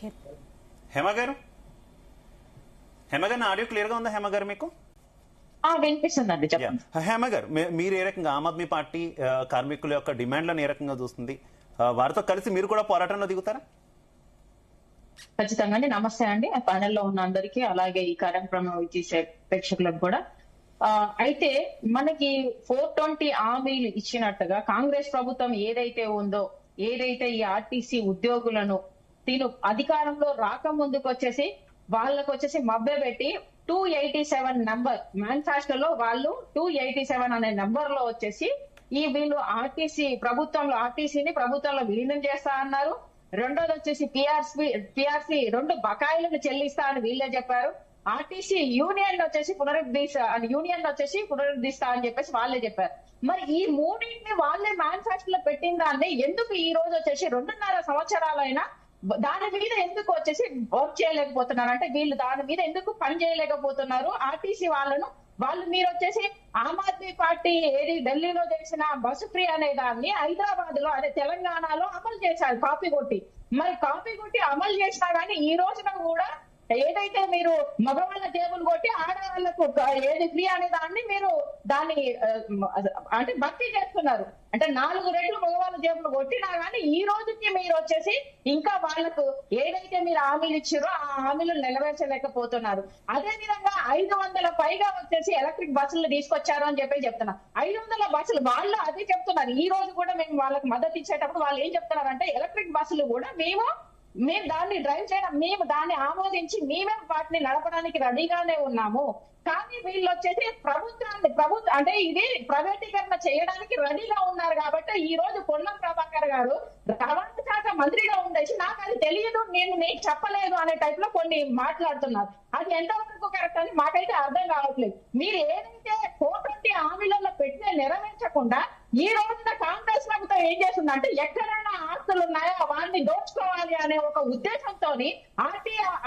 హేమ గారు, హేమ గారు, audio clear గా ఉందా హేమ గారు మీకు? వినిపిస్తుందండి, చెప్పండి. హేమ గారు, మీరు ఏ రకంగా ఆమ్ ఆద్మీ పార్టీ కార్మికుల యొక్క డిమాండ్లను ఏ రకంగా చూస్తుంది? వారితో కలిసి మీరు కూడా పోరాటంలో దిగుతారా? ఖచ్చితంగా. నమస్తే అండి, ప్యానెల్లో ఉన్న అందరికీ, అలాగే ఈ కార్యక్రమం చేసే ప్రేక్షకులకు కూడా. అయితే మనకి 420 హామీలు ఇచ్చినట్టుగా కాంగ్రెస్ ప్రభుత్వం ఏదైతే ఉందో, ఏదైతే ఈ ఆర్టీసీ ఉద్యోగులను అధికారంలో రాకముందుకు వచ్చేసి వాళ్ళకు వచ్చేసి మభ్యపెట్టి 287 నంబర్ మేనిఫెస్టోలో వాళ్ళు 287 అనే నంబర్ లో వచ్చేసి వీళ్ళు ఆర్టీసీని ప్రభుత్వంలో విలీనం చేస్తా అన్నారు. రెండోది వచ్చేసి పిఆర్సీ 2 బకాయిలను చెల్లిస్తా అని వీళ్ళే చెప్పారు. ఆర్టీసీ యూనియన్ వచ్చేసి పునరుద్ధరిస్తా అని చెప్పేసి వాళ్ళే చెప్పారు. మరి ఈ మూడింటిని వాళ్ళే మేనిఫెస్టోలో పెట్టిన దాన్ని ఎందుకు ఈ రోజు వచ్చేసి 2.5 సంవత్సరాలైనా దాని మీద ఎందుకు వచ్చేసి వర్క్ చేయలేకపోతున్నారు? అంటే వీళ్ళు దాని మీద ఎందుకు పని చేయలేకపోతున్నారు? ఆర్టీసీ వాళ్ళు మీరు వచ్చేసి ఆమ్ ఆద్మీ పార్టీ ఢిల్లీలో చేసిన బస్సు ఫ్రీ అనే దాన్ని హైదరాబాద్ లో, అదే తెలంగాణలో అమలు చేశారు కాపీ కొట్టి. మరి కాపీ కొట్టి అమలు చేసినా గానీ ఈ రోజున కూడా ఏదైతే మీరు మగవాళ్ళ జేబులు కొట్టి ఆడవాళ్లకు ఏది ఫ్రీ అనే దాన్ని మీరు అంటే భర్తీ చేస్తున్నారు. అంటే 4 రెట్లు మగవాళ్ళ జేబులు కొట్టినా గానీ ఈ రోజుకి మీరు వచ్చేసి ఇంకా వాళ్లకు ఏదైతే మీరు హామీలు ఇచ్చారో ఆ హామీలు నెరవేర్చలేకపోతున్నారు. అదే విధంగా 500 పైగా వచ్చేసి ఎలక్ట్రిక్ బస్సులు తీసుకొచ్చారు అని చెప్తున్నారు. 500 బస్సులు వాళ్ళు అదే చెప్తున్నారు. ఈ రోజు కూడా మేము వాళ్ళకి మద్దతు ఇచ్చేటప్పుడు వాళ్ళు ఏం చెప్తున్నారంటే ఎలక్ట్రిక్ బస్సులు కూడా మేము దాన్ని డ్రైవ్ చేయడం, మేము దాన్ని ఆమోదించి మేమే వాటిని నడపడానికి రెడీగానే ఉన్నాము. కానీ వీళ్ళు వచ్చేసి అంటే ఇది ప్రైవేటీకరణ చేయడానికి రెడీగా ఉన్నారు. కాబట్టి ఈ రోజు పొన్నం ప్రభాకర్ గారు రవాణా శాఖ మంత్రిగా ఉండేసి నాకు అది తెలియదు, నేను నీకు చెప్పలేదు అనే టైప్ లో కొన్ని మాట్లాడుతున్నారు. అది ఎంతవరకు కరెక్ట్ అని మాకైతే అర్థం కావట్లేదు. మీరు ఏదైతే 420 హామీలలో పెట్టిన నెరవేర్చకుండా ఈ రోజున కాంగ్రెస్ ప్రభుత్వం ఏం చేస్తుంది అంటే ఎక్కడైనా ఆస్తులు ఉన్నాయో వాటిని దోచుకోవాలి అనే ఒక ఉద్దేశంతో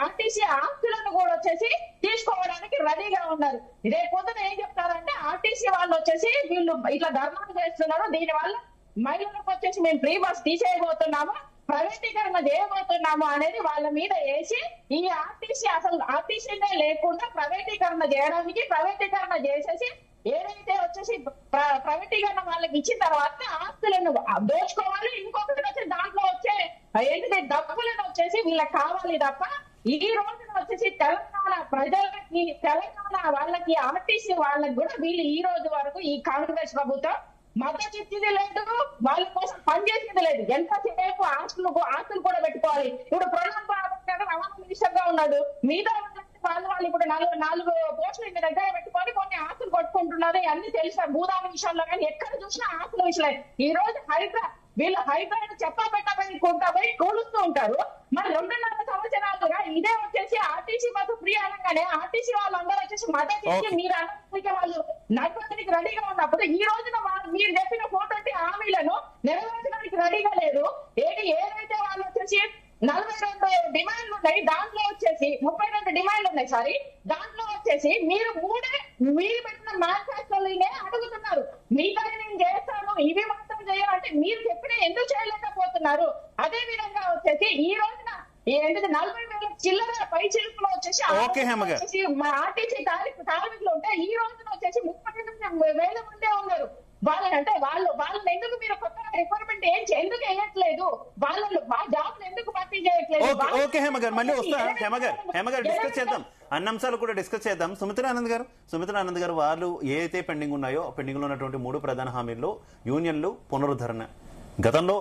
ఆర్టీసీ ఆస్తులను కూడా వచ్చేసి తీసుకోవడానికి రెడీగా ఉన్నారు. రేపు పొద్దున ఏం చెప్తారంటే ఆర్టీసీ వాళ్ళు వచ్చేసి వీళ్ళు ఇట్లా ధర్నాలు చేస్తున్నారు, దీని వల్ల మహిళలకు వచ్చేసి మేము ఫ్రీ బస్ తీసేయబోతున్నాము, ప్రైవేటీకరణ చేయబోతున్నాము అనేది వాళ్ళ మీద వేసి ఈ ఆర్టీసీనే లేకుండా ప్రైవేటీకరణ చేసేసి ఏదైతే వచ్చేసి ప్రైవేటీకరణ వాళ్ళకి ఇచ్చిన తర్వాత ఆస్తులను దోచుకోవాలి. ఇంకొకటి వచ్చి దాంట్లో వచ్చే ఏంటిది డబ్బులను వచ్చేసి వీళ్ళకి కావాలి తప్ప ఈ రోజున వచ్చేసి తెలంగాణ ప్రజలకి, తెలంగాణ వాళ్ళకి, ఆర్టీసీ వాళ్ళకి కూడా వీళ్ళు ఈ రోజు వరకు ఈ కాంగ్రెస్ ప్రభుత్వం మద్దతు ఇచ్చింది లేదు, వాళ్ళ కోసం పనిచేసింది లేదు. ఎంతసేపు ఆస్తులు కూడా పెట్టుకోవాలి. ఇప్పుడు ప్రణబ్ బాబు రవాణా మినిస్టర్ గా ఉన్నాడు, మిగతా వాళ్ళు ఇప్పుడు 4 పోస్టులు మీ దగ్గర పెట్టుకొని కొన్ని ఆస్తులు కొట్టుకుంటున్నారు. అన్ని తెలిసిన భూదాన విషయంలో కానీ ఎక్కడ చూసినా ఆస్తుల విషయాలు. ఈ రోజు వీళ్ళు హైదరాబాద్ చెప్పా పెట్టబోయి కూలుస్తూ ఉంటారు. మరి 2.5 సంవత్సరాలుగా ఇదే వచ్చేసి ఆర్టీసీ బస్సు ఫ్రీ అనగానే ఆర్టీసీ వాళ్ళందరూ వచ్చేసి మద్దతు ఇచ్చి మీరు అన్నట్టుగా వాళ్ళు నడపడానికి రెడీగా ఉన్నప్పుడు ఈ రోజున మీరు చెప్పిన 420 హామీలను నెరవేర్చడానికి రెడీగా లేదు. ఏదైతే వాళ్ళు వచ్చేసి 42 డిమాండ్లు ఉన్నాయి, దాంట్లో వచ్చేసి 32 డిమాండ్లు ఉన్నాయి. సారీ, దాంట్లో వచ్చేసి మీరు పెట్టిన మేనిఫెస్టోనే అడుగుతున్నారు. మిగతా నేను చేస్తాను, ఇవి మాత్రం చేయాలంటే మీరు చెప్పిన ఎందుకు చేయలేకపోతున్నారు? అదే విధంగా వచ్చేసి ఈ రోజున 40,000 చిల్లర పై చిలుపులో వచ్చేసి ఆర్టీసీ కార్మికులు ఉంటే ఈ రోజున వచ్చేసి 38,000 మందే ఉన్నారు. వాళ్ళని ఎందుకు మీరు కొత్తగా రిక్వైర్మెంట్ ఎందుకు వేయట్లేదు? వాళ్ళ జాబ్లు ఎందుకు భర్తీ చేయట్లేదు? ఓకే హేమ గారు, మళ్ళీ వస్తా. హేమ గారు డిస్కస్ చేద్దాం, అన్ని అంశాలు కూడా డిస్కస్ చేద్దాం. సుమిత్రా ఆనంద్ గారు వాళ్ళు ఏదైతే పెండింగ్ ఉన్నాయో పెండింగ్ లో ఉన్నటువంటి 3 ప్రధాన హామీల్లో యూనియన్లు పునరుద్ధరణ, గతంలో